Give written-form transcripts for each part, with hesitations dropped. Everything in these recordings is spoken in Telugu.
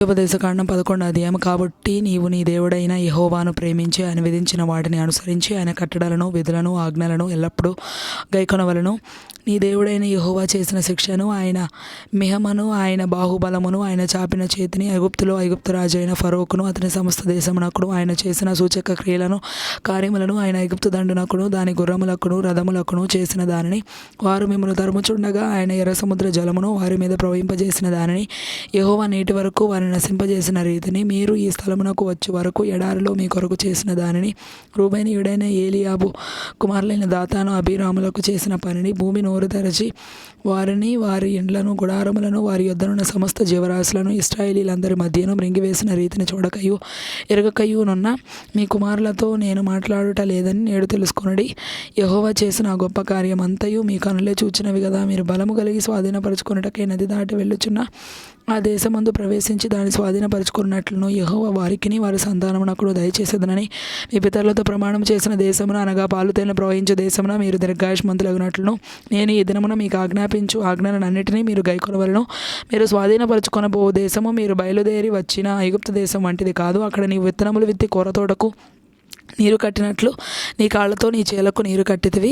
ఉపదేశకాండం 11వ అధ్యాయం. కాబట్టి నీవు నీ దేవుడైన యెహోవాను ప్రేమించి ఆయన విధించిన వాటిని అనుసరించి ఆయన కట్టడలను విధులను ఆజ్ఞలను ఎల్లప్పుడూ గైకొనవలెను. నీ దేవుడైన యెహోవా చేసిన శిక్షను, ఆయన మిహమను, ఆయన బాహుబలమును, ఆయన చాపిన చేతిని, ఐగుప్తు రాజైన ఫరోకును అతని సమస్త దేశమునకును ఆయన చేసిన సూచక క్రియలను కార్యములను, ఆయన ఐగుప్తు దండునకును దాని గుర్రములకును రథములకును చేసిన దానిని, వారు మిమ్మల్ని తరుముచుండగా ఆయన ఎర్ర సముద్ర జలమును వారి మీద ప్రవహింపజేసిన దానిని, యెహోవా నేటి వరకు వారిని నశింపజేసిన రీతిని, మీరు ఈ స్థలమునకు వచ్చే వరకు ఎడారిలో మీ కొరకు చేసిన దానిని, రూబేనీయుడైన ఏలీయాబు కుమారులైన దాతాను అబీరాములకు చేసిన పనిని, భూమి నోరు తెరచి వారిని, వారి ఇండ్లను, గుడారములను, వారి యొద్దనున్న సమస్త జీవరాశులను ఇశ్రాయేలీయులందరి మధ్యను మృంగివేసిన రీతిని చూడకయు ఎరగకయునున్న మీ కుమారులతో నేను మాట్లాడుట లేదని నేడు తెలుసుకొనుడి. యెహోవా చేసిన ఆ గొప్ప కార్యం అంతయు మీ కనులే చూచినవి కదా. మీరు బలము కలిగి స్వాధీనపరచుకొనుటకై నది దాటి వెళ్ళుచున్న ఆ దేశమందు ప్రవేశించి దాన్ని స్వాధీనపరచుకున్నట్లును యెహోవా వారికిని వారి సంతానమునకును దయచేసేదనని మీ పితరులతో ప్రమాణం చేసిన దేశమున, అనగా పాలుతేనెలు ప్రవహించే దేశమున మీరు దీర్ఘాయుష్మంతులగునట్లును నేను ఈ దినమున మీకు ఆజ్ఞాపించు ఆజ్ఞలనన్నిటినీ మీరు గైకొనవలెను. మీరు స్వాధీనపరచుకొనబో దేశము మీరు బయలుదేరి వచ్చిన ఐగుప్తు దేశం వంటిది కాదు. అక్కడ నీవు విత్తనములు విత్తి కూరతోటకు నీరు కట్టినట్లు నీ కాళ్ళతో నీ చేలకు నీరు కట్టితివి.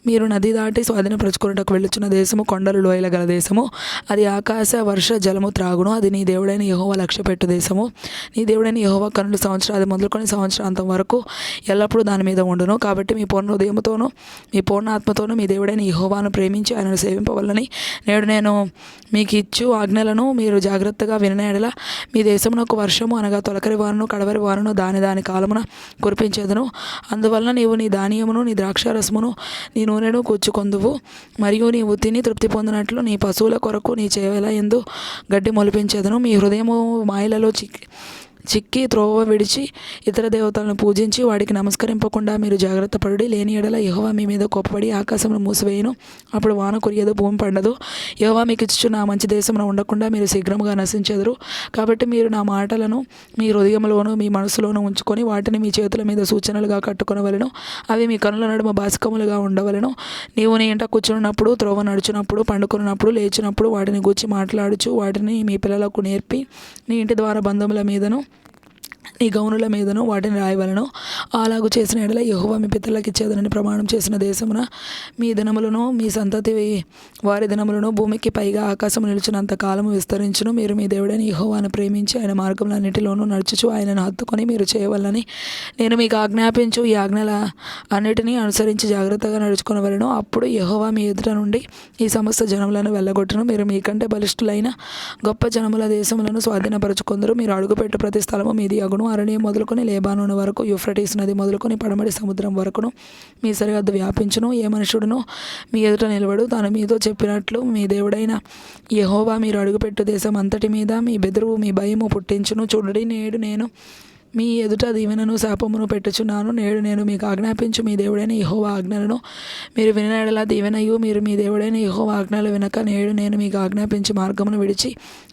మీరు నది దాటి స్వాధీనపరచుకున్నటకు వెళ్ళుచున్న దేశము కొండలు లోయల గల దేశము. అది ఆకాశ వర్ష జలము త్రాగును. అది నీ దేవుడైన యెహోవా లక్ష్యపెట్టు దేశము. నీ దేవుడైన యెహోవా కనులు సంవత్సరాది మొదలుకొని సంవత్సరాంతం వరకు ఎల్లప్పుడూ దాని మీద ఉండును. కాబట్టి మీ పూర్ణ హృదయముతోనూ మీ పూర్ణ ఆత్మతోనూ మీ దేవుడైన యెహోవాను ప్రేమించి ఆయనను సేవింపవలనని నేడు నేను మీకు ఇచ్చు ఆజ్ఞలను మీరు జాగ్రత్తగా వినిన యెడల మీ దేశమునకు వర్షము, అనగా తొలకరి వానను కడవరి వానను దాని కాలమున కురిపించేదను. అందువలన నీవు నీ ధాన్యమును, నీ ద్రాక్షారసమును, నీ నూనెను కూర్చుకొందువు. మరియు నీవు తిని తృప్తి పొందినట్లు నీ పశువుల కొరకు నీ చేవెల యందు గడ్డి మొలిపించేదను. మీ హృదయము మాయలలో చిక్కి త్రోవ విడిచి ఇతర దేవతలను పూజించి వాడికి నమస్కరింపకుండా మీరు జాగ్రత్త పడుడి. లేని ఎడల యెహోవా మీ మీద కోపపడి ఆకాశమును మూసివేయును. అప్పుడు వాన కురియదు, భూమి పండదు. యెహోవా మీకు ఇచ్చుచున్న ఆ మంచి దేశమున ఉండకుండా మీరు శీఘ్రముగా నశించెదరు. కాబట్టి మీరు నా మాటలను మీ హృదయములోను మీ మనసులోను ఉంచుకొని వాటిని మీ చేతుల మీద సూచనలుగా కట్టుకొనవలెను. అవి మీ కనుల నడుమ బాసికములుగా ఉండవలెను. నీవు నీ ఇంట కూర్చున్నప్పుడు, త్రోవ నడుచున్నప్పుడు, పండుకున్నప్పుడు, లేచినప్పుడు వాటిని గూర్చి మాట్లాడుచు వాటిని మీ పిల్లలకు నేర్పి నీ ఇంటి ద్వార బంధముల మీదను నీ గౌనుల మీదను వాటిని రాయవలను. అలాగు చేసిన ఎడల యెహోవా మీ పితరులకు ఇచ్చేదనని ప్రమాణం చేసిన దేశమున మీ దినములను మీ సంతతి వారి దినములను భూమికి పైగా ఆకాశము నిలిచినంత కాలము విస్తరించును. మీరు మీ దేవుడైన యెహోవాను ప్రేమించి ఆయన మార్గములన్నిటిలోనూ నడుచుచు ఆయనను హత్తుకొని మీరు చేయవలనని నేను మీకు ఆజ్ఞాపించు ఈ ఆజ్ఞల అన్నిటినీ అనుసరించి జాగ్రత్తగా నడుచుకొనవలెను. అప్పుడు యెహోవా మీ ఎదుట నుండి ఈ సమస్త జనములను వెళ్ళగొట్టును. మీరు మీకంటే బలిష్ఠులైన గొప్ప జనముల దేశములను స్వాధీనపరచుకొందరు. మీరు అడుగుపెట్టు ప్రతి స్థలము మీది అగును. అరణ్యం మొదలుకొని లేబానోను వరకు, యూఫ్రటీస్ నది మొదలుకొని పడమటి సముద్రం వరకును మీ సరిహద్దు వ్యాపించును. ఏ మనుషుడును మీ ఎదుట నిలబడు. తాను మీతో చెప్పినట్లు మీ దేవుడైన యెహోవా మీరు అడుగుపెట్టు దేశం అంతటి మీద మీ బెదురు మీ భయము పుట్టించును. చూడండి, నేడు నేను మీ ఎదుట దీవెనను శాపమును పెట్టుచున్నాను. నేడు నేను మీకు ఆజ్ఞాపించు మీ దేవుడైన యెహోవా ఆజ్ఞలను మీరు వినిన యెడల దీవెనయు, మీరు మీ దేవుడైన యెహోవా ఆజ్ఞలు వినక నేడు నేను మీకు ఆజ్ఞాపించి మార్గమును విడిచి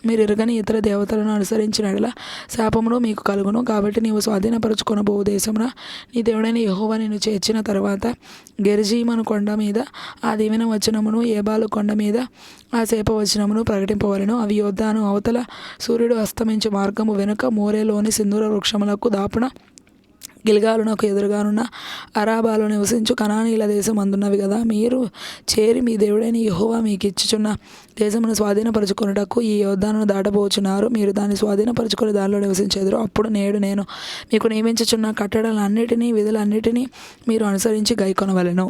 మీరు ఎరుగని ఇతర దేవతలను అనుసరించిన యెడల శాపమును మీకు కలుగును. కాబట్టి నీవు స్వాధీనపరచుకొనబో దేశమున నీ దేవుడైన యెహోవా నిన్ను చేర్చిన తర్వాత గెరిజీమను కొండ మీద ఆ దీవెన వచనమును, ఏబాలు కొండ మీద ఆ శాప వచనమును ప్రకటింపవలెను. అవి యోర్దాను అవతల సూర్యుడు అస్తమించు మార్గము వెనుక మోరేలోని సింధూర వృక్షములకు దాపున గిల్గాలునకు ఎదురుగానున్న అరాబాలో నివసించు కనానీయుల దేశం అందున్నవి కదా. మీరు చేరి మీ దేవుడైన యెహోవా మీకు ఇచ్చుచున్న దేశమును స్వాధీనపరచుకొనుటకు ఈ యోర్దానును దాటబోచున్నారు. మీరు దాన్ని స్వాధీనపరచుకొని దానిలో నివసించెదరు. అప్పుడు నేడు నేను మీకు నియమించుచున్న కట్టడలన్నిటినీ విధులన్నిటినీ మీరు అనుసరించి గైకొనవలెను.